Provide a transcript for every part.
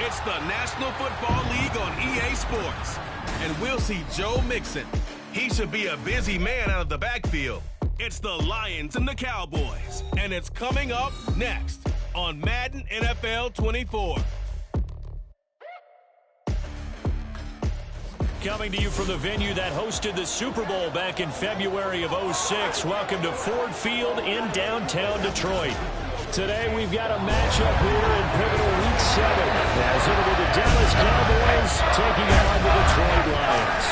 It's the National Football League on EA Sports. And we'll see Joe Mixon. He should be a busy man out of the backfield. It's the Lions and the Cowboys. And it's coming up next on Madden NFL 24. Coming to you from the venue that hosted the Super Bowl back in February of '06. Welcome to Ford Field in downtown Detroit. Today we've got a matchup here in pivotal Week 7 as it'll be the Dallas Cowboys taking on the Detroit Lions.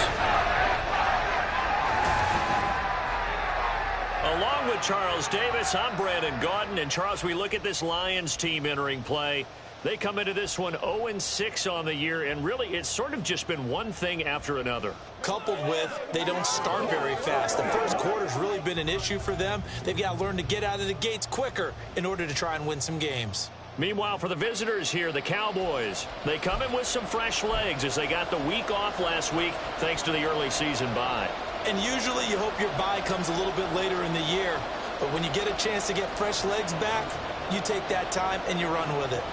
Along with Charles Davis, I'm Brandon Gaudin. And Charles, we look at this Lions team entering play. They come into this one 0-6 on the year, and really it's sort of just been one thing after another. Coupled with they don't start very fast. The first quarter's really been an issue for them. They've got to learn to get out of the gates quicker in order to try and win some games. Meanwhile, for the visitors here, the Cowboys, they come in with some fresh legs as they got the week off last week thanks to the early season bye. And usually you hope your bye comes a little bit later in the year. But when you get a chance to get fresh legs back, you take that time and you run with it.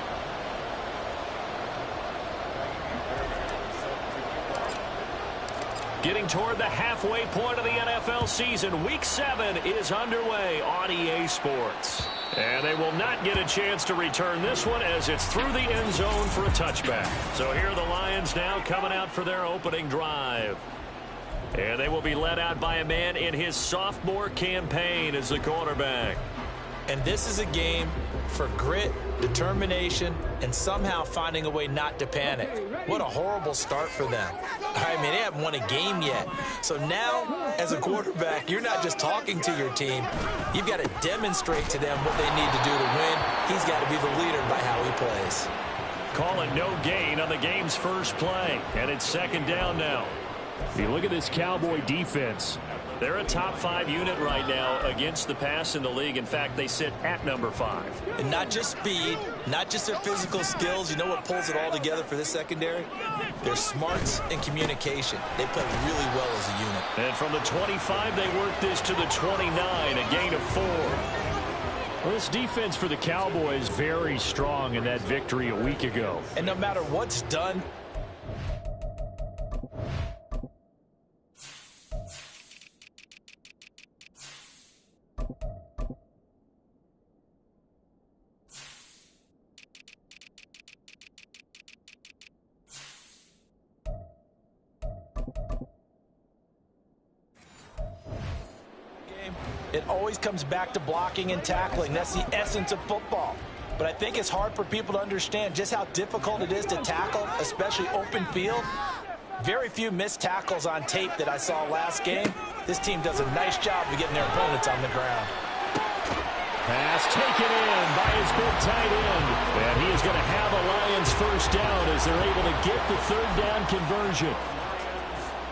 Getting toward the halfway point of the NFL season, Week 7 is underway on EA Sports. And they will not get a chance to return this one as it's through the end zone for a touchback. So here are the Lions now coming out for their opening drive. And they will be led out by a man in his sophomore campaign as the quarterback. And this is a game for grit, determination, and somehow finding a way not to panic. What a horrible start for them. I mean, they haven't won a game yet. So now, as a quarterback, you're not just talking to your team. You've got to demonstrate to them what they need to do to win. He's got to be the leader by how he plays. Calling no gain on the game's first play. And it's second down now. If you look at this Cowboy defense, they're a top 5 unit right now against the pass in the league. In fact, they sit at number 5. And not just speed, not just their physical skills. You know what pulls it all together for this secondary? Their smarts and communication. They play really well as a unit. And from the 25, they work this to the 29, a gain of 4. Well, this defense for the Cowboys very strong in that victory a week ago. And no matter what's done, it always comes back to blocking and tackling. That's the essence of football. But I think it's hard for people to understand just how difficult it is to tackle, especially open field. Very few missed tackles on tape that I saw last game. This team does a nice job of getting their opponents on the ground. Pass taken in by his big tight end. And he is going to have a Lions first down as they're able to get the third down conversion.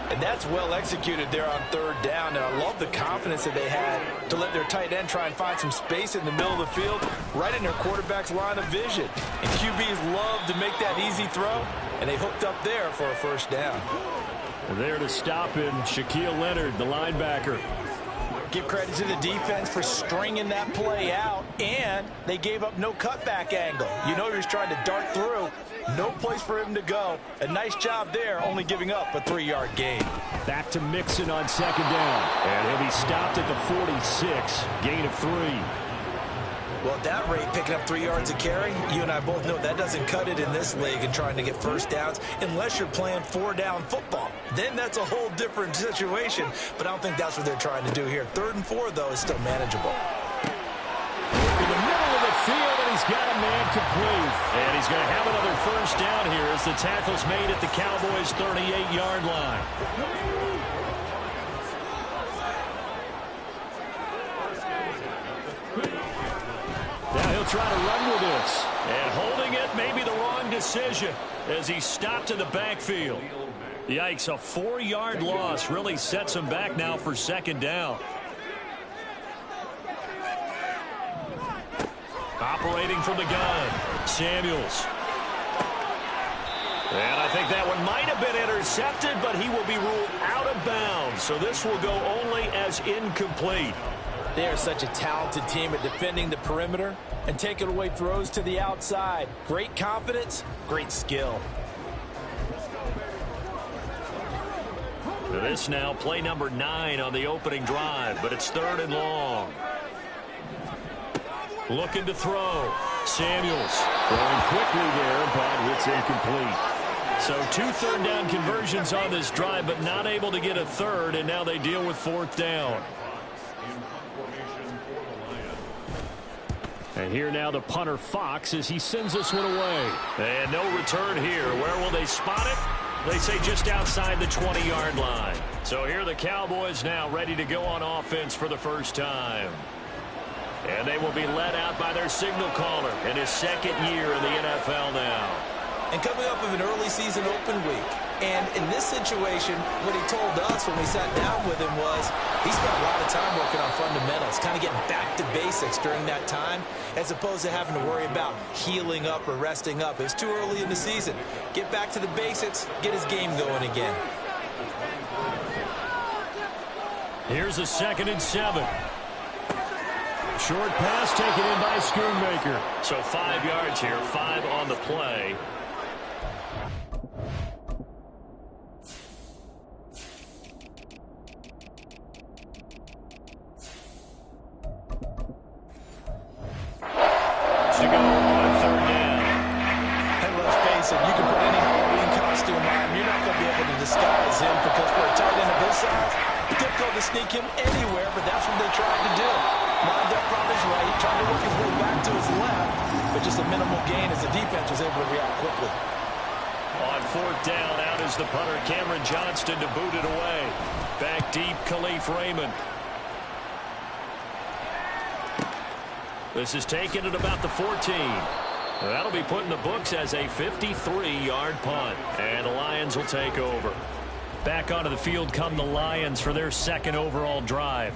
And that's well executed there on third down. And I love the confidence that they had to let their tight end try and find some space in the middle of the field, right in their quarterback's line of vision. And QBs love to make that easy throw, and they hooked up there for a first down. And there to stop him, Shaquille Leonard, the linebacker. Give credit to the defense for stringing that play out, and they gave up no cutback angle. You know he was trying to dart through. No place for him to go. A nice job there, only giving up a 3-yard gain. Back to Mixon on second down. And he'll be stopped at the 46. Gain of 3. Well, at that rate, picking up 3 yards a carry, you and I both know that doesn't cut it in this league and trying to get first downs unless you're playing 4-down football. Then that's a whole different situation, but I don't think that's what they're trying to do here. 3rd and 4, though, is still manageable. In the middle of the field, and he's got a man complete. And he's going to have another first down here as the tackle's made at the Cowboys' 38-yard line. Now he'll try to run with this. And holding it may be the wrong decision as he's stopped in the backfield. Yikes, a 4-yard loss really sets him back now for second down. Operating from the gun, Samuels. And I think that one might have been intercepted, but he will be ruled out of bounds. So this will go only as incomplete. They are such a talented team at defending the perimeter and taking away throws to the outside. Great confidence, great skill. This now play number 9 on the opening drive, but it's 3rd and long. Looking to throw. Samuels throwing quickly there, but it's incomplete. So 2 third down conversions on this drive, but not able to get a third, and now they deal with 4th down. And here now the punter Fox as he sends this one away. And no return here. Where will they spot it? They say just outside the 20-yard line. So here the Cowboys now ready to go on offense for the first time. And they will be led out by their signal caller in his 2nd year in the NFL now. And coming up of an early season open week. And in this situation, what he told us when we sat down with him was he spent a lot of time working on fundamentals, kind of getting back to basics during that time, as opposed to having to worry about healing up or resting up. It's too early in the season. Get back to the basics, get his game going again. Here's a 2nd and 7. Short pass taken in by Schoonmaker. So 5 yards here, 5 on the play. To go on 3rd down. And let's face it, you can put any Halloween costume on, you're not going to be able to disguise him, because for a tight end of his size, it's difficult to sneak him anywhere, but that's what they tried to do. Lined up on his right, trying to work his way back to his left, but just a minimal gain as the defense was able to react quickly. On 4th down, out is the punter, Cameron Johnston, to boot it away. Back deep, Khalif Raymond. This is taken at about the 14. That'll be put in the books as a 53-yard punt. And the Lions will take over. Back onto the field come the Lions for their 2nd overall drive.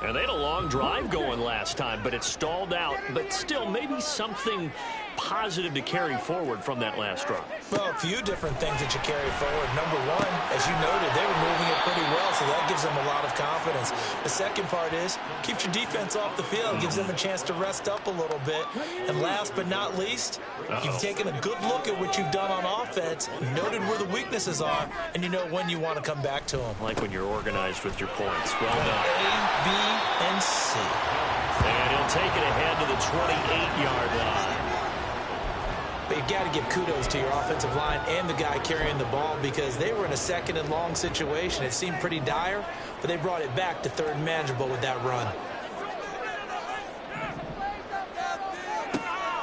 And they had a long drive going last time, but it stalled out. But still, maybe something positive to carry forward from that last drive. Well, a few different things that you carry forward. Number one, as you noted, they were moving it pretty well, so that gives them a lot of confidence. The second part is, keeps your defense off the field, gives them a chance to rest up a little bit. And last but not least, you've taken a good look at what you've done on offense, noted where the weaknesses are, and you know when you want to come back to them. Like when you're organized with your points. Well done. A, B, and C. And he'll take it ahead to the 28-yard line. But you've got to give kudos to your offensive line and the guy carrying the ball, because they were in a 2nd and long situation. It seemed pretty dire, but they brought it back to 3rd and manageable with that run.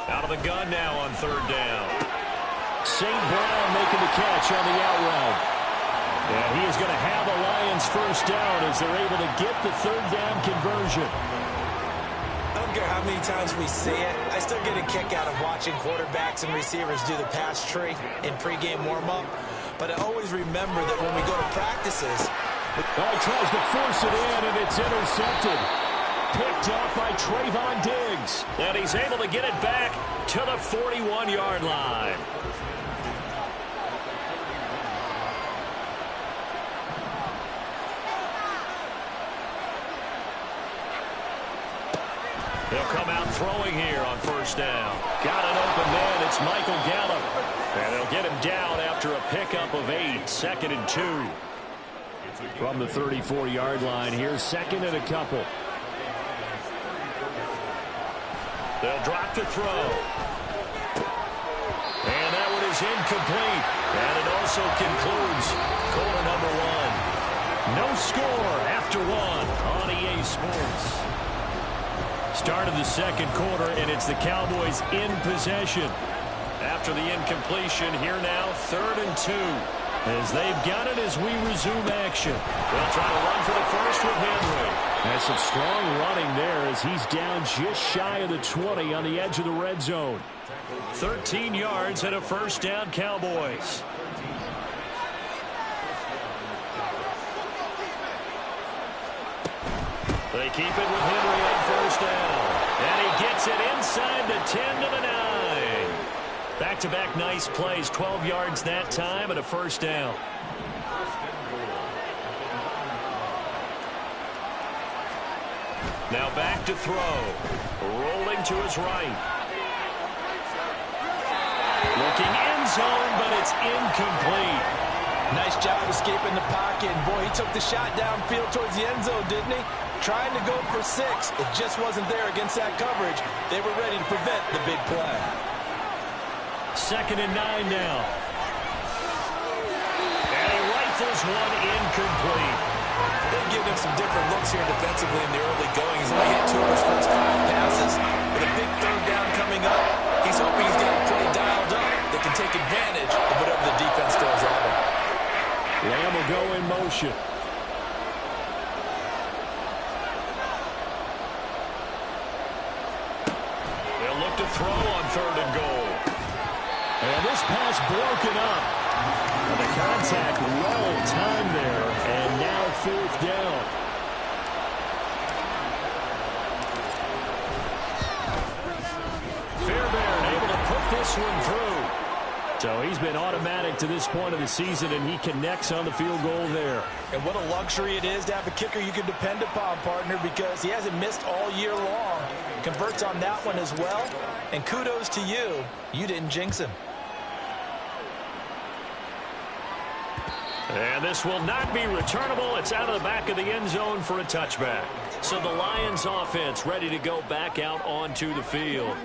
Out of the gun now on 3rd down. St. Brown making the catch on the out route. And he is going to have the Lions first down as they're able to get the 3rd down conversion. I don't care how many times we see it, I still get a kick out of watching quarterbacks and receivers do the pass tree in pregame warm-up. But I always remember that when we go to practices... He tries to force it in, and it's intercepted. Picked up by Trayvon Diggs. And he's able to get it back to the 41-yard line. They'll come out throwing here on 1st down. Got an open man. It's Michael Gallup. And they'll get him down after a pickup of 8. 2nd and 2. From the 34-yard line here, 2nd and a couple. They'll drop to throw. And that one is incomplete. And it also concludes quarter number 1. No score after 1 on EA Sports. Start of the 2nd quarter, and it's the Cowboys in possession. After the incompletion, here now, 3rd and 2. As they've got it as we resume action. They'll try to run for the first with Henry. That's some strong running there as he's down just shy of the 20 on the edge of the red zone. 13 yards and a first down, Cowboys. They keep it with Henry on first down. And he gets it inside the 10 to the 9. Back-to-back nice plays, 12 yards that time and a first down. Now back to throw. Rolling to his right. Looking end zone, but it's incomplete. Nice job escaping the pocket. And boy, he took the shot downfield towards the end zone, didn't he? Trying to go for 6. It just wasn't there against that coverage. They were ready to prevent the big play. 2nd and 9 now. And he rifles one incomplete. They've given him some different looks here defensively in the early going. He's only hit 2 of his first 5 passes. With a big 3rd down coming up, he's hoping he's got a play dialed up that can take advantage of whatever the defense throws at him. Lamb will go in motion. They'll look to throw on 3rd and goal. And this pass broken up. And the contact well timed there. And now 4th down. Fairbairn able to put this one through. So he's been automatic to this point of the season, and he connects on the field goal there. And what a luxury it is to have a kicker you can depend upon, partner, because he hasn't missed all year long. Converts on that one as well. And kudos to you. You didn't jinx him. And this will not be returnable. It's out of the back of the end zone for a touchback. So the Lions offense ready to go back out onto the field.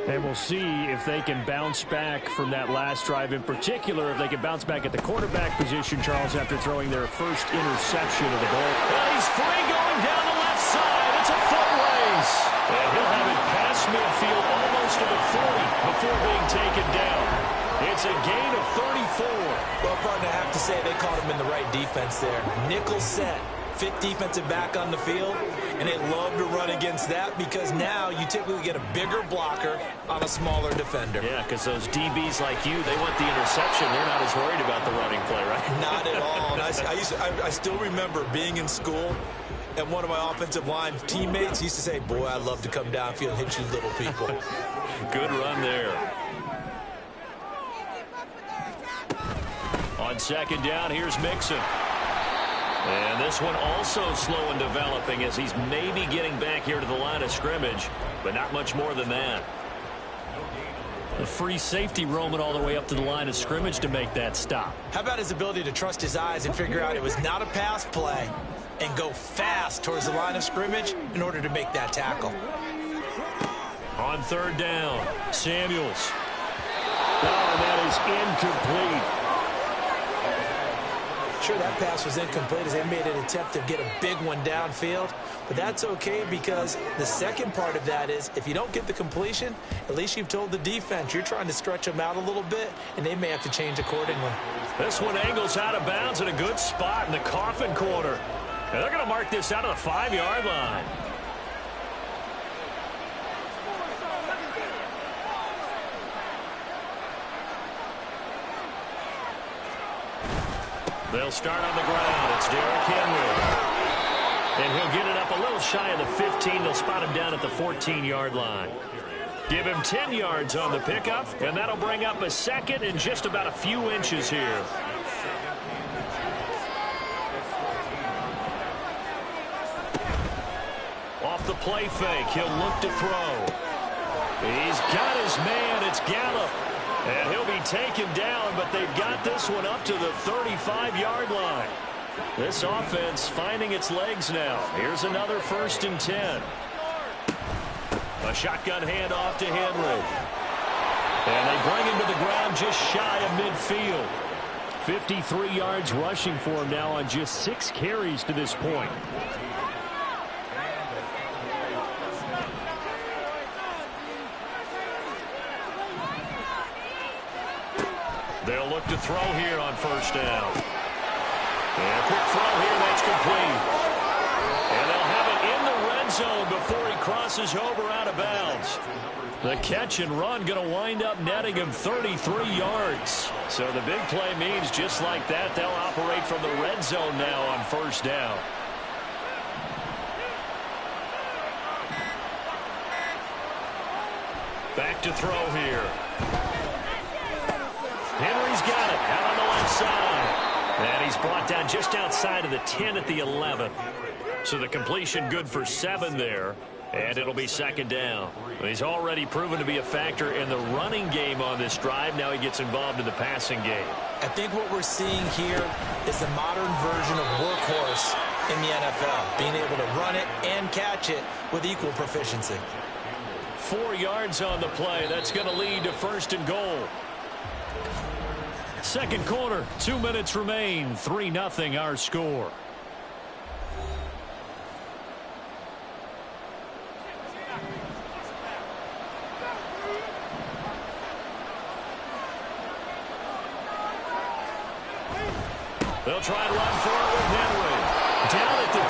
And we'll see if they can bounce back from that last drive. In particular, if they can bounce back at the quarterback position, Charles, after throwing their first interception of the ball. Well, he's free going down the left side. It's a foot race. And he'll have it past midfield almost to the 40 before being taken down. It's a gain of 34. Well, partner, I have to say they caught him in the right defense there. Nickel set. 5th defensive back on the field, and they love to run against that because now you typically get a bigger blocker on a smaller defender. Yeah, because those DBs like you, they want the interception. They're not as worried about the running play, right? Not at all. And I still remember being in school, and one of my offensive line teammates used to say, boy, I love to come downfield and hit you little people. Good run there. On 2nd down, here's Mixon. And this one also slow in developing as he's maybe getting back here to the line of scrimmage, but not much more than that. The free safety roaming all the way up to the line of scrimmage to make that stop. How about his ability to trust his eyes and figure out it was not a pass play and go fast towards the line of scrimmage in order to make that tackle. On 3rd down, Samuels. Oh, and that is incomplete. Sure, that pass was incomplete as they made an attempt to get a big one downfield. But that's okay because the second part of that is if you don't get the completion, at least you've told the defense you're trying to stretch them out a little bit, and they may have to change accordingly. This one angles out of bounds in a good spot in the coffin corner. And they're going to mark this out of the 5-yard line. They'll start on the ground. It's Derrick Henry. And he'll get it up a little shy of the 15. They'll spot him down at the 14-yard line. Give him 10 yards on the pickup, and that'll bring up a 2nd and just about a few inches here. Off the play fake, he'll look to throw. He's got his man. It's Gallup. And he'll be taken down, but they've got this one up to the 35-yard line. This offense finding its legs now. Here's another 1st and 10. A shotgun handoff to Henry. And they bring him to the ground just shy of midfield. 53 yards rushing for him now on just 6 carries to this point. They'll look to throw here on 1st down. And a quick throw here, that's complete. And they'll have it in the red zone before he crosses over out of bounds. The catch and run going to wind up netting him 33 yards. So the big play means just like that, they'll operate from the red zone now on 1st down. Back to throw here. Henry's got it out on the left side. And he's brought down just outside of the 10 at the 11. So the completion good for 7 there. And it'll be second down. He's already proven to be a factor in the running game on this drive. Now he gets involved in the passing game. I think what we're seeing here is the modern version of workhorse in the NFL, being able to run it and catch it with equal proficiency. 4 yards on the play. That's going to lead to 1st and goal. Second quarter, 2 minutes remain. 3-0 our score. They'll try to run forward with Henry. Down at the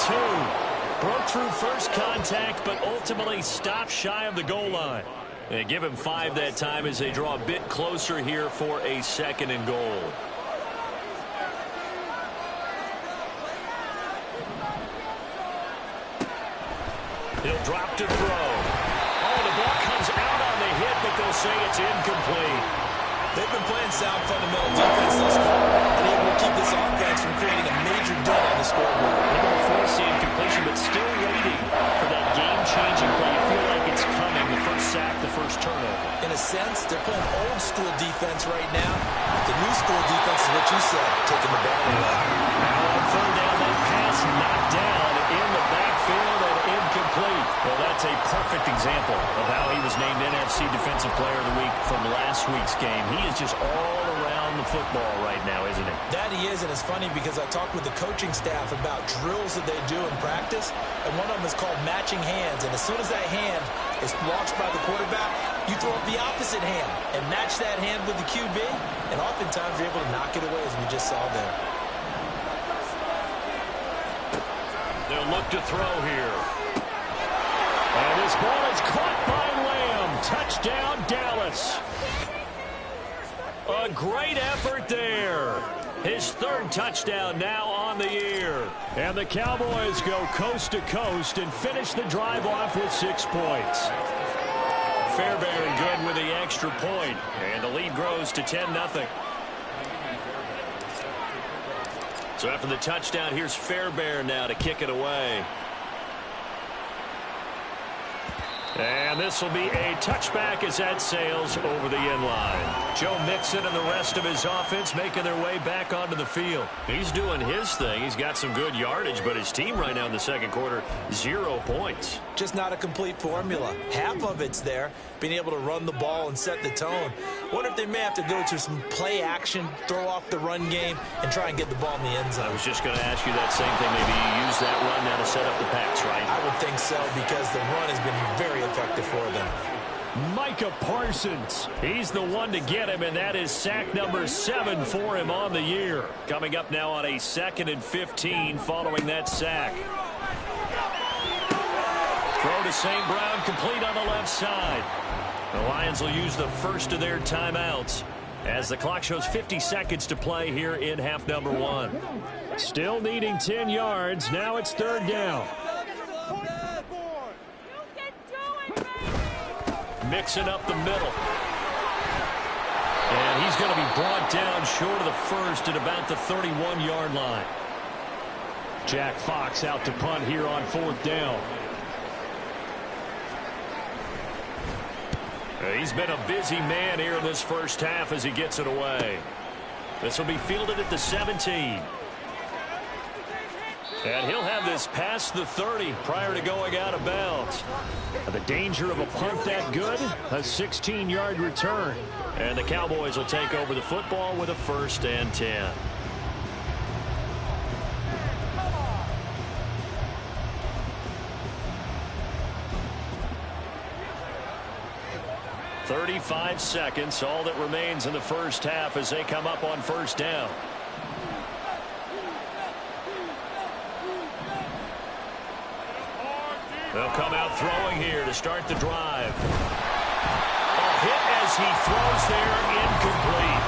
2. Broke through first contact, but ultimately stopped shy of the goal line. They give him 5 that time as they draw a bit closer here for a 2nd and goal. He'll drop to throw. Oh, the ball comes out on the hit, but they'll say it's incomplete. They've been playing sound fundamental defense thus far and able to keep this offense from creating a major dent on the scoreboard. Able to force the incompletion, but still waiting for that game-changing play. You feel like it's coming, the first sack, the first turnover. In a sense, they're playing old-school defense right now. The new-school defense is what you said, taking the ball away. Now on 3rd down, that pass knocked down in the backfield and incomplete. Well, that's a perfect example of how he was named NFC Defensive Player of the Week from last week's game. He is just all around the football right now, isn't he? That he is, and it's funny because I talked with the coaching staff about drills that they do in practice, and one of them is called matching hands. And as soon as that hand is launched by the quarterback, you throw up the opposite hand and match that hand with the QB, and oftentimes you're able to knock it away, as we just saw there. They'll look to throw here. And this ball is caught by Lamb. Touchdown, Dallas. A great effort there. His 3rd touchdown now on the year. And the Cowboys go coast to coast and finish the drive off with 6 points. Fairbairn good with the extra point. And the lead grows to 10-0. So after the touchdown, here's Fairbairn now to kick it away. And this will be a touchback as that sails over the end line. Joe Mixon and the rest of his offense making their way back onto the field. He's doing his thing. He's got some good yardage, but his team right now in the second quarter, 0 points. Just not a complete formula. Half of it's there, being able to run the ball and set the tone. Wonder if they may have to go to some play action, throw off the run game, and try and get the ball in the end zone. I was just going to ask you that same thing. Maybe you use that run now to set up the pass, right? I would think so, because the run has been very effective for them. Micah Parsons. He's the one to get him, and that is sack number 7 for him on the year. Coming up now on a 2nd and 15 following that sack. Throw to St. Brown, complete on the left side. The Lions will use the first of their timeouts as the clock shows 50 seconds to play here in half number 1. Still needing 10 yards. Now it's 3rd down. Mixing up the middle. And he's going to be brought down short of the first at about the 31-yard line. Jack Fox out to punt here on 4th down. He's been a busy man here in this first half as he gets it away. This will be fielded at the 17. And he'll have this past the 30 prior to going out of bounds. The danger of a punt that good, a 16-yard return. And the Cowboys will take over the football with a 1st and 10. "35 seconds, all that remains in the first half as they come up on 1st down. They'll come out throwing here to start the drive. A hit as he throws there, incomplete.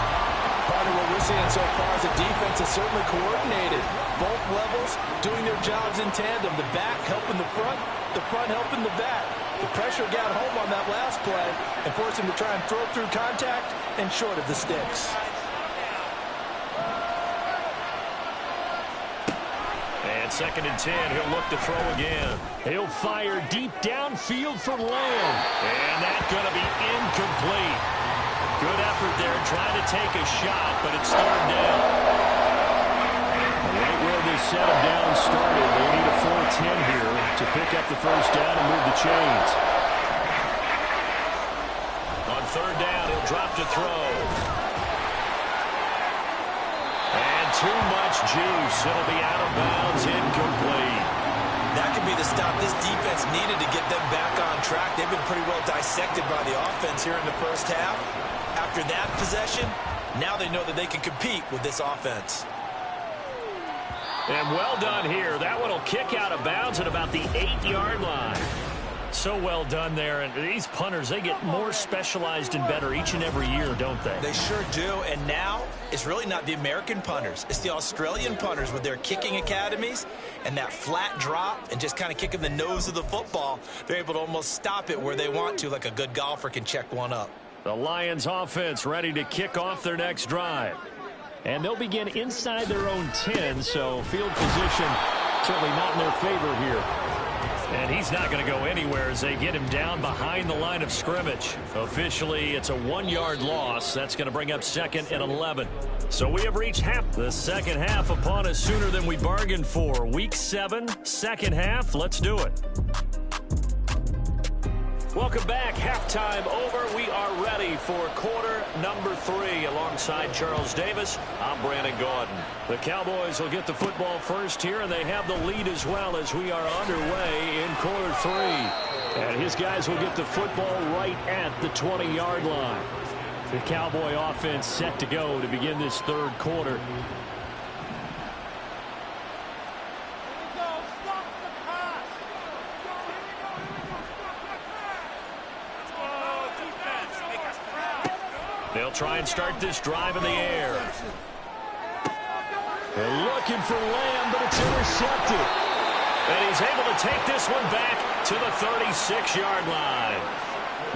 Part of what we're seeing so far is the defense is certainly coordinated. Both levels doing their jobs in tandem. The back helping the front helping the back. The pressure got home on that last play and forced him to try and throw through contact and short of the sticks. And 2nd and 10. He'll look to throw again. He'll fire deep downfield for Lamb. And that's going to be incomplete. Good effort there trying to take a shot, but it's 3rd down. Right where this set of downs started, they need a 4-10 here to pick up the 1st down and move the chains. On 3rd down, he'll drop to throw. And too much juice. It'll be out of bounds, incomplete. That could be the stop this defense needed to get them back on track. They've been pretty well dissected by the offense here in the 1st half. After that possession, now they know that they can compete with this offense. And well done here. That one will kick out of bounds at about the 8-yard line. So well done there. And these punters, they get more specialized and better each and every year, don't they? They sure do. And now it's really not the American punters. It's the Australian punters with their kicking academies and that flat drop and just kind of kicking the nose of the football. They're able to almost stop it where they want to, like a good golfer can check one up. The Lions offense ready to kick off their next drive. And they'll begin inside their own 10, so field position certainly not in their favor here. And he's not going to go anywhere as they get him down behind the line of scrimmage. Officially, it's a 1-yard loss. That's going to bring up 2nd and 11. So we have reached the 2nd half upon us sooner than we bargained for. Week 7, 2nd half. Let's do it. Welcome back. Halftime over. We are ready for quarter number 3. Alongside Charles Davis, I'm Brandon Gaudin. The Cowboys will get the football first here, and they have the lead as well as we are underway in quarter 3. And his guys will get the football right at the 20-yard line. The Cowboy offense set to go to begin this 3rd quarter. They'll try and start this drive in the air. They're looking for Lamb, but it's intercepted. And he's able to take this one back to the 36-yard line.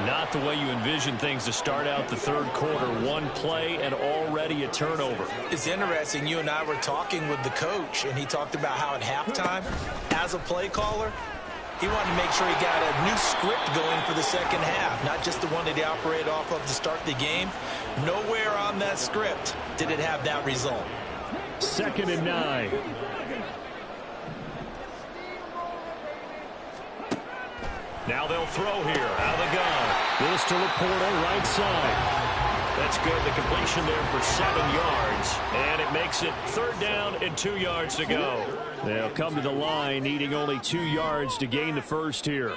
Not the way you envision things to start out the 3rd quarter. One play and already a turnover. It's interesting. You and I were talking with the coach, and he talked about how at halftime, as a play caller, he wanted to make sure he got a new script going for the 2nd half, not just the one that he operated off of to start the game. Nowhere on that script did it have that result. 2nd and 9. Now they'll throw here out of the gun. This to Laporta, right side. That's good. The completion there for 7 yards. And it makes it 3rd down and 2 yards to go. They'll come to the line needing only 2 yards to gain the 1st here.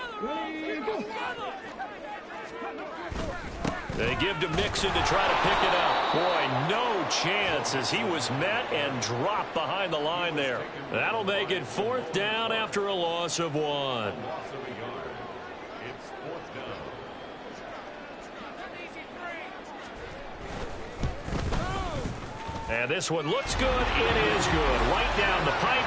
They give to Mixon to try to pick it up. Boy, no chance as he was met and dropped behind the line there. That'll make it 4th down after a loss of 1. And this one looks good. It is good. Right down the pipe.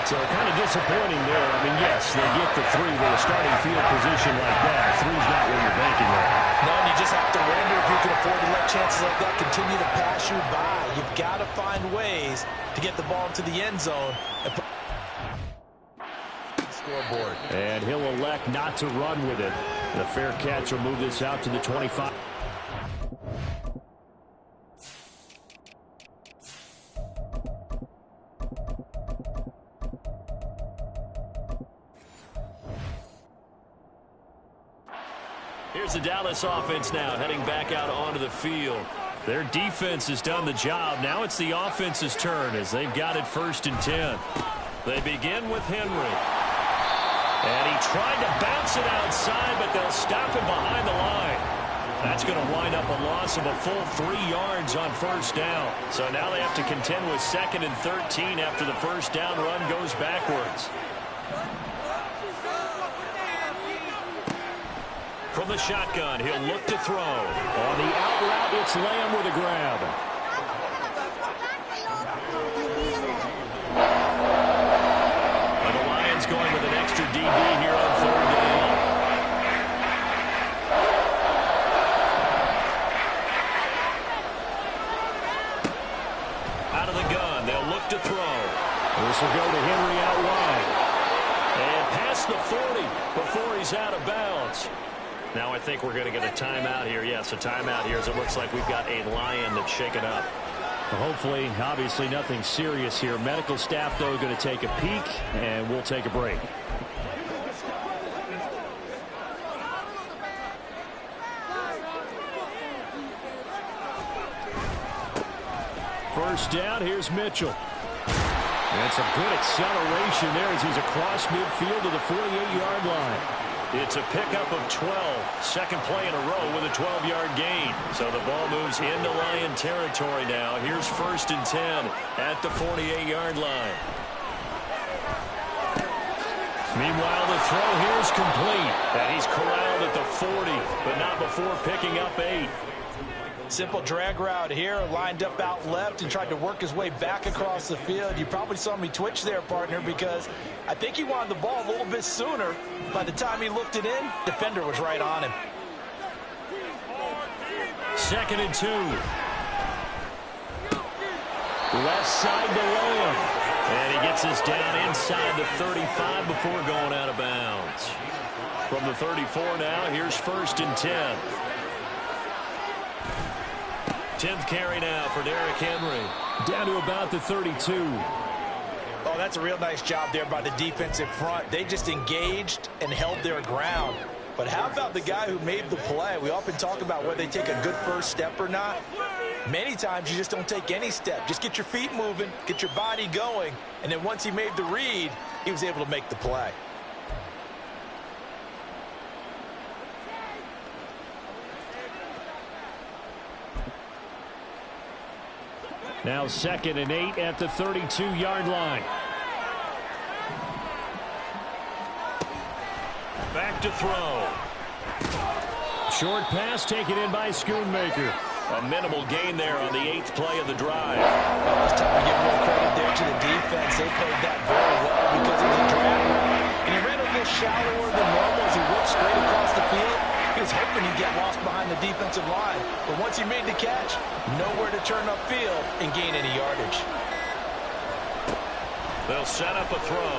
So kind of disappointing there. I mean, yes, they get the 3 with a starting field position like that. 3's not where you're banking there. No, and you just have to wonder if you can afford to let chances like that continue to pass you by. You've got to find ways to get the ball into the end zone. And scoreboard. And he'll elect not to run with it. The fair catch will move this out to the 25. Here's the Dallas offense now heading back out onto the field. Their defense has done the job. Now it's the offense's turn as they've got it 1st and 10. They begin with Henry. And he tried to bounce it outside, but they'll stop him behind the line. That's going to wind up a loss of a full 3 yards on 1st down. So now they have to contend with 2nd and 13 after the 1st down run goes backwards. From the shotgun, he'll look to throw. On the out route, it's Lamb with a grab. And the Lions going with an extra DB here on 3rd down. Out of the gun, they'll look to throw. This will go to Henry out wide. And past the 40 before he's out of bounds. Now I think we're going to get a timeout here. Yes, a timeout here as it looks like we've got a Lion that's shaken up. Well, hopefully, obviously nothing serious here. Medical staff, though, going to take a peek, and we'll take a break. First down, here's Mitchell. And some good acceleration there as he's across midfield to the 48-yard line. It's a pickup of 12. Second play in a row with a 12-yard gain. So the ball moves into Lion territory now. Here's 1st and 10 at the 48-yard line. Meanwhile, the throw here is complete. And he's corralled at the 40, but not before picking up 8. Simple drag route here, lined up out left and tried to work his way back across the field. You probably saw me twitch there, partner, because I think he wanted the ball a little bit sooner. By the time he looked it in, defender was right on him. 2nd and 2. Left side to Lamb. And he gets us down inside the 35 before going out of bounds. From the 34 now, here's 1st and 10. 10th carry now for Derrick Henry. Down to about the 32. Oh, that's a real nice job there by the defensive front. They just engaged and held their ground. But how about the guy who made the play? We often talk about whether they take a good first step or not. Many times you just don't take any step. Just get your feet moving, get your body going, and then once he made the read, he was able to make the play. Now 2nd and 8 at the 32-yard line. Back to throw. Short pass taken in by Schoonmaker. A minimal gain there on the 8th play of the drive. Well, it's time to give more credit there to the defense. They played that very well because it was a drag route. And he ran a little shallower than normal as he worked straight across the field. He was hoping he'd get lost behind the defensive line. But once he made the catch, nowhere to turn upfield and gain any yardage. They'll set up a throw.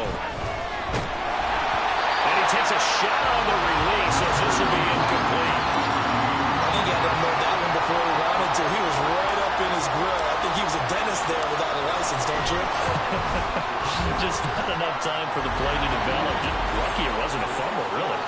And he takes a shot on the release as this will be incomplete. I think he had to know that one before he wanted to. He was right up in his grill. I think he was a dentist there without a license, don't you? Just not enough time for the play to develop. Lucky it wasn't a fumble, really.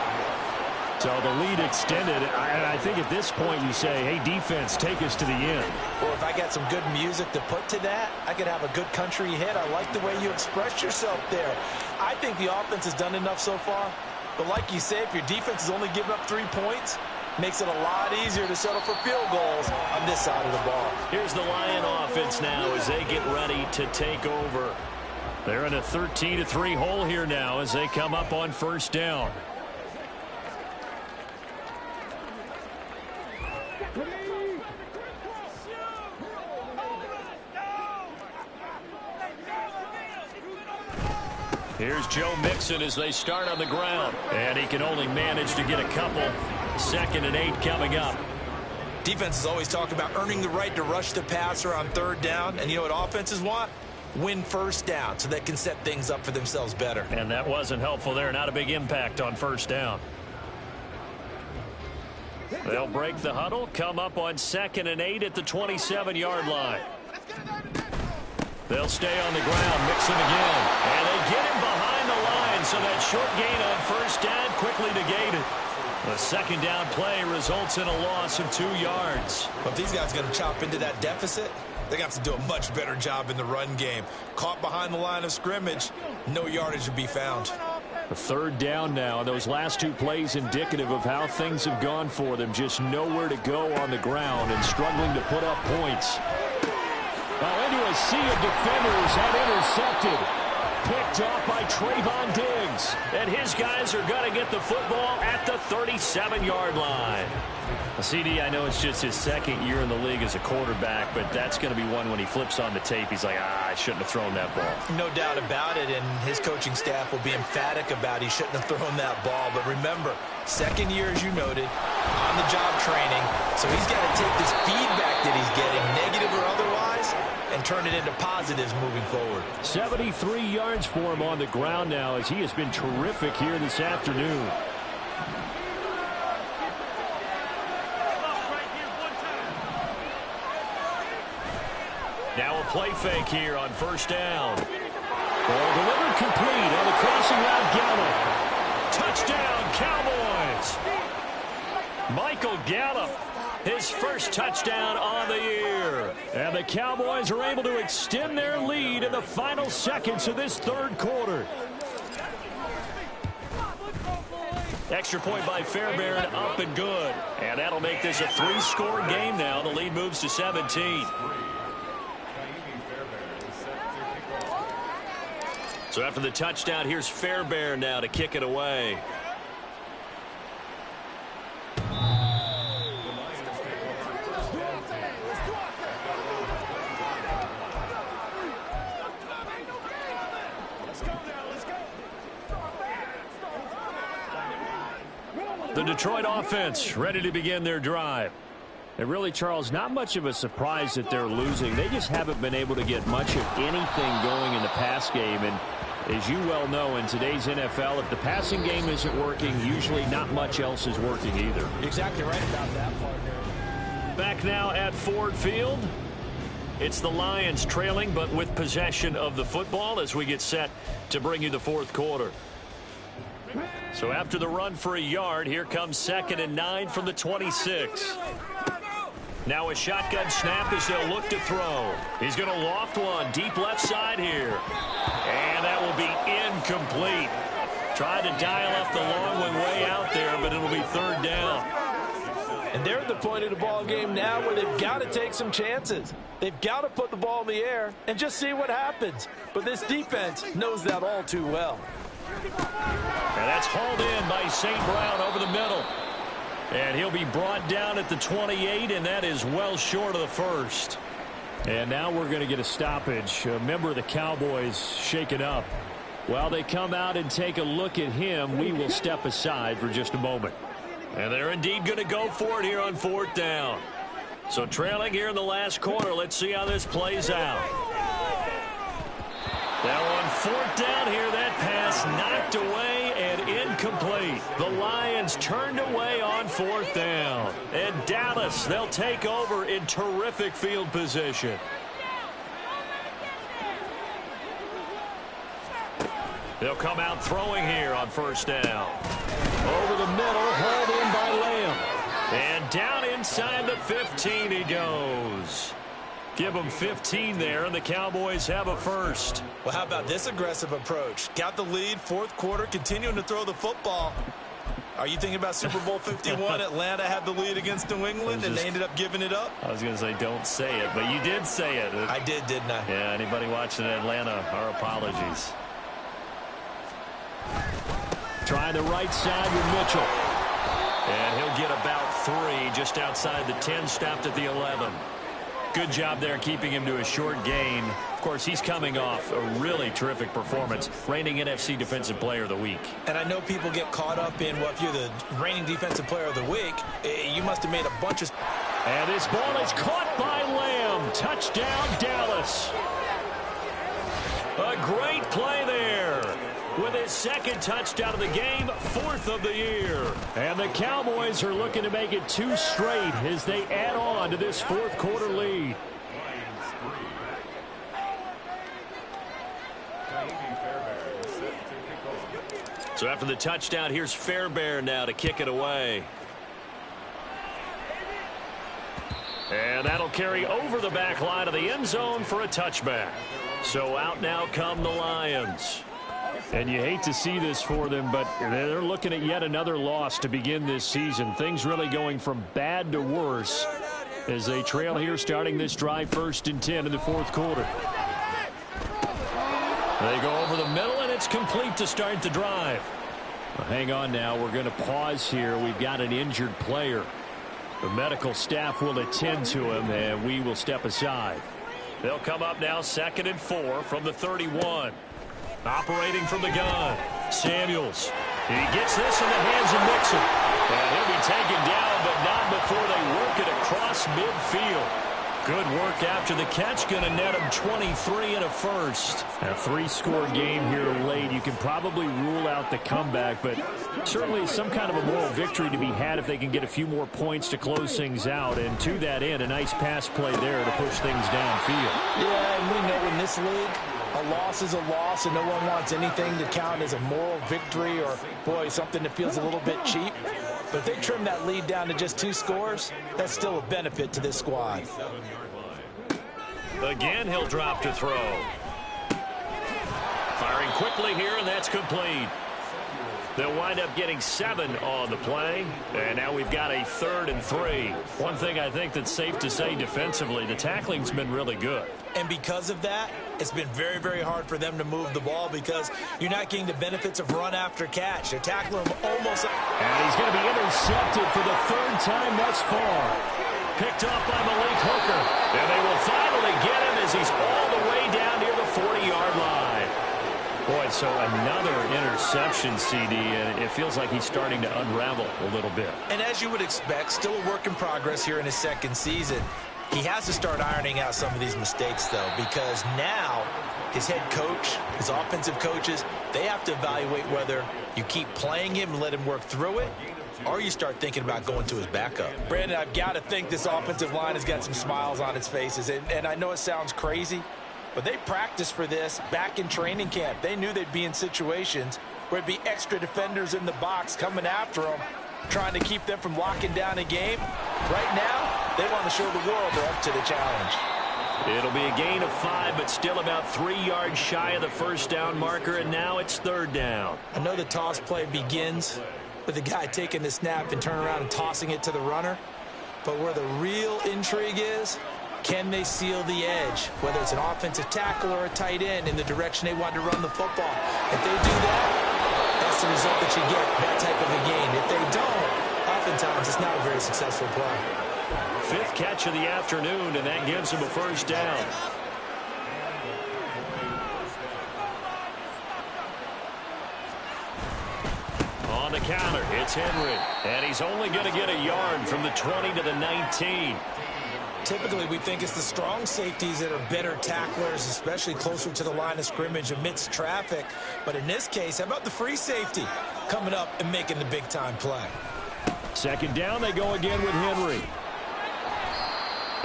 So the lead extended, and I think at this point you say, hey, defense, take us to the end. Or if I got some good music to put to that, I could have a good country hit. I like the way you express yourself there. I think the offense has done enough so far. But like you say, if your defense is only giving up 3 points, makes it a lot easier to settle for field goals on this side of the ball. Here's the Lion offense now as they get ready to take over. They're in a 13-3 hole here now as they come up on 1st down. Here's Joe Mixon as they start on the ground. And he can only manage to get a couple. 2nd and 8 coming up. Defenses always talk about earning the right to rush the passer on 3rd down. And you know what offenses want? Win 1st down so they can set things up for themselves better. And that wasn't helpful there. Not a big impact on 1st down. They'll break the huddle, come up on 2nd and 8 at the 27-yard line. They'll stay on the ground, Mixon again. And they get him behind the line, so that short gain on 1st down quickly negated. The 2nd down play results in a loss of 2 yards. But if these guys are going to chop into that deficit, they're going to have to do a much better job in the run game. Caught behind the line of scrimmage, no yardage to be found. The 3rd down now, and those last 2 plays indicative of how things have gone for them. Just nowhere to go on the ground and struggling to put up points. Well, into a sea of defenders and intercepted. Picked off by Trayvon Diggs. And his guys are going to get the football at the 37-yard line. CD, I know it's just his 2nd year in the league as a quarterback, but that's going to be one when he flips on the tape. He's like, I shouldn't have thrown that ball. No doubt about it, and his coaching staff will be emphatic about he shouldn't have thrown that ball. But remember, 2nd year, as you noted, on-the-job training. So he's got to take this feedback that he's getting, negative or otherwise, and turn it into positives moving forward. 73 yards for him on the ground now as he has been terrific here this afternoon. Now a play fake here on first down. Ball delivered complete on the crossing route. Gallup. Touchdown, Cowboys. Michael Gallup, his first touchdown on the year. And the Cowboys are able to extend their lead in the final seconds of this third quarter. Extra point by Fairbairn, up and good. And that'll make this a 3-score game now. The lead moves to 17. So after the touchdown, here's Fairbairn now to kick it away. The Detroit offense ready to begin their drive. And really, Charles, not much of a surprise that they're losing. They just haven't been able to get much of anything going in the pass game. And as you well know, in today's NFL, if the passing game isn't working, usually not much else is working either. Exactly right about that, partner. Back now at Ford Field. It's the Lions trailing, but with possession of the football as we get set to bring you the fourth quarter. So after the run for a yard, here comes 2nd and 9 from the 26. Now a shotgun snap as they'll look to throw. He's going to loft one deep left side here. And that will be incomplete. Tried to dial up the long one way out there, but it'll be third down. And they're at the point of the ball game now where they've got to take some chances. They've got to put the ball in the air and just see what happens. But this defense knows that all too well. And that's hauled in by St. Brown over the middle. And he'll be brought down at the 28, and that is well short of the first. And now we're going to get a stoppage. A member of the Cowboys shaken up. While they come out and take a look at him, we will step aside for just a moment. And they're indeed going to go for it here on fourth down. So trailing here in the last quarter, let's see how this plays out. Now on fourth down here, that pass knocked away and incomplete. The Lions turned away on fourth down. And Dallas, they'll take over in terrific field position. They'll come out throwing here on first down. Over the middle, hauled in by Lamb. And down inside the 15 he goes. Give them 15 there, and the Cowboys have a first. Well, how about this aggressive approach? Got the lead, fourth quarter, continuing to throw the football. Are you thinking about Super Bowl 51? Atlanta had the lead against New England, and they ended up giving it up? I was going to say don't say it, but you did say it. I did, didn't I? Yeah, anybody watching Atlanta, our apologies. Try the right side with Mitchell. And he'll get about 3 just outside the 10, stopped at the 11. Good job there keeping him to a short gain. Of course, he's coming off a really terrific performance, reigning NFC Defensive Player of the Week. And I know people get caught up in, well, if you're the reigning Defensive Player of the Week, you must have made a bunch of... And this ball is caught by Lamb. Touchdown, Dallas. A great play there. With his second touchdown of the game, 4th of the year. And the Cowboys are looking to make it 2 straight as they add on to this fourth quarter lead. So after the touchdown, here's Fairbairn now to kick it away. And that'll carry over the back line of the end zone for a touchback. So out now come the Lions. And you hate to see this for them, but they're looking at yet another loss to begin this season. Things really going from bad to worse as they trail here starting this drive 1st and 10 in the fourth quarter. They go over the middle, and it's complete to start the drive. Well, hang on now. We're going to pause here. We've got an injured player. The medical staff will attend to him, and we will step aside. They'll come up now 2nd and 4 from the 31. Operating from the gun, Samuels. He gets this in the hands of Mixon. And he'll be taken down, but not before they work it across midfield. Good work after the catch. Going to net him 23 and a first. A 3-score game here late. You can probably rule out the comeback, but certainly some kind of a moral victory to be had if they can get a few more points to close things out. And to that end, a nice pass play there to push things downfield. Yeah, and we know in this league, a loss is a loss, and no one wants anything to count as a moral victory or, boy, something that feels a little bit cheap. But if they trim that lead down to just 2 scores, that's still a benefit to this squad. Again, he'll drop to throw. Firing quickly here, and that's complete. They'll wind up getting 7 on the play, and now we've got a 3rd and 3. One thing I think that's safe to say defensively, the tackling's been really good. And because of that, it's been very, very hard for them to move the ball because you're not getting the benefits of run after catch. They're tackling him almost. And he's going to be intercepted for the 3rd time thus far. Picked up by Malik Hooker. And they will finally get him as he's all the way down near the 40-yard line. Boy, so another interception, CD, and it feels like he's starting to unravel a little bit. And as you would expect, still a work in progress here in his 2nd season. He has to start ironing out some of these mistakes, though, because now his head coach, his offensive coaches, they have to evaluate whether you keep playing him and let him work through it, or you start thinking about going to his backup. Brandon, I've got to think this offensive line has got some smiles on its faces, and I know it sounds crazy, but they practiced for this back in training camp. They knew they'd be in situations where it'd be extra defenders in the box coming after them, trying to keep them from locking down a game. Right now, they want to show the world they're up to the challenge. It'll be a gain of 5, but still about 3 yards shy of the 1st down marker, and now it's 3rd down. I know the toss play begins with the guy taking the snap and turning around and tossing it to the runner, but where the real intrigue is, can they seal the edge, whether it's an offensive tackle or a tight end in the direction they want to run the football. If they do that, that's the result that you get, that type of a game. If they don't, oftentimes it's not a very successful play. 5th catch of the afternoon, and that gives him a 1st down. On the counter, it's Henry, and he's only going to get a yard from the 20 to the 19. Typically, we think it's the strong safeties that are better tacklers, especially closer to the line of scrimmage amidst traffic. But in this case, how about the free safety coming up and making the big-time play? 2nd down, they go again with Henry.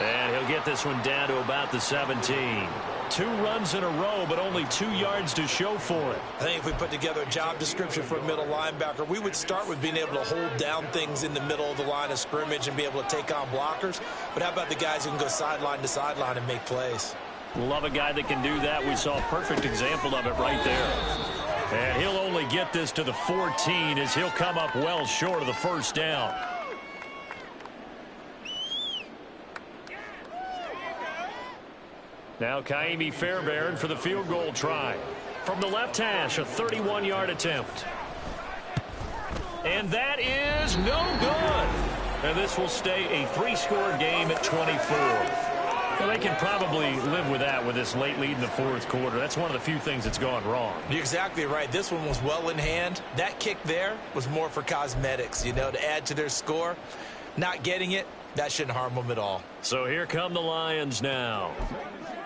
And he'll get this one down to about the 17. 2 runs in a row, but only 2 yards to show for it. I think if we put together a job description for a middle linebacker, we would start with being able to hold down things in the middle of the line of scrimmage and be able to take on blockers. But how about the guys who can go sideline to sideline and make plays? Love a guy that can do that. We saw a perfect example of it right there. And he'll only get this to the 14 as he'll come up well short of the 1st down. Now Kaimi Fairbairn for the field goal try. From the left hash, a 31-yard attempt. And that is no good. And this will stay a 3-score game at 24. Well, they can probably live with that with this late lead in the 4th quarter. That's one of the few things that's gone wrong. You're exactly right. This one was well in hand. That kick there was more for cosmetics, you know, to add to their score. Not getting it, that shouldn't harm them at all. So here come the Lions now.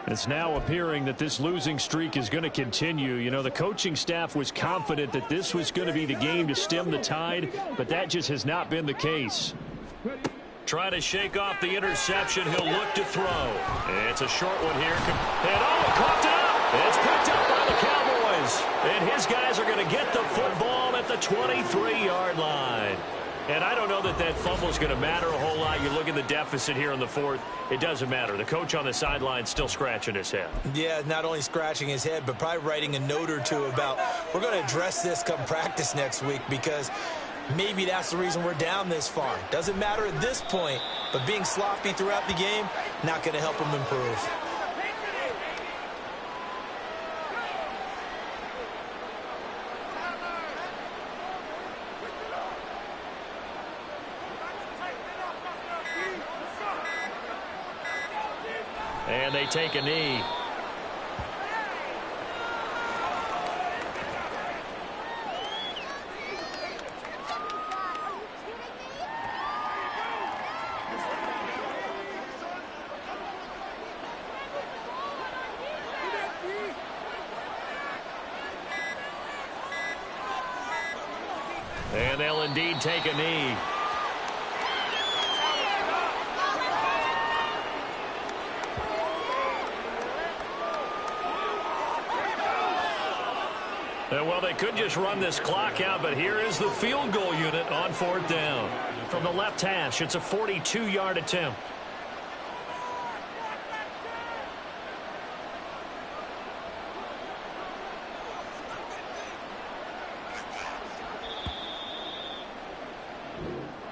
It's now appearing that this losing streak is going to continue. You know, the coaching staff was confident that this was going to be the game to stem the tide, but that just has not been the case. Try to shake off the interception. He'll look to throw. It's a short one here. And oh, he caught it up. It's picked up by the Cowboys. And his guys are going to get the football at the 23-yard line. And I don't know that that fumble is going to matter a whole lot. You look at the deficit here in the 4th. It doesn't matter. The coach on the sideline still scratching his head. Yeah, not only scratching his head, but probably writing a note or two about, we're going to address this come practice next week because maybe that's the reason we're down this far. Doesn't matter at this point, but being sloppy throughout the game, not going to help him improve. And they take a knee. they'll indeed take a knee. Well, they could just run this clock out, but here is the field goal unit on 4th down. From the left hash, it's a 42-yard attempt.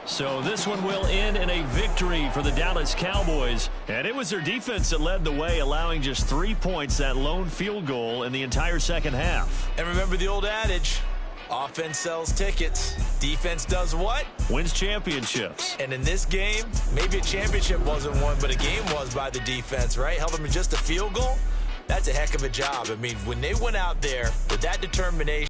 So this one will end in a victory for the Dallas Cowboys. And it was their defense that led the way, allowing just 3 points, that lone field goal in the entire second half. And remember the old adage, offense sells tickets. Defense does what? Wins championships. And in this game, maybe a championship wasn't won, but a game was by the defense, right? Held them to just a field goal. That's a heck of a job. I mean, when they went out there with that determination,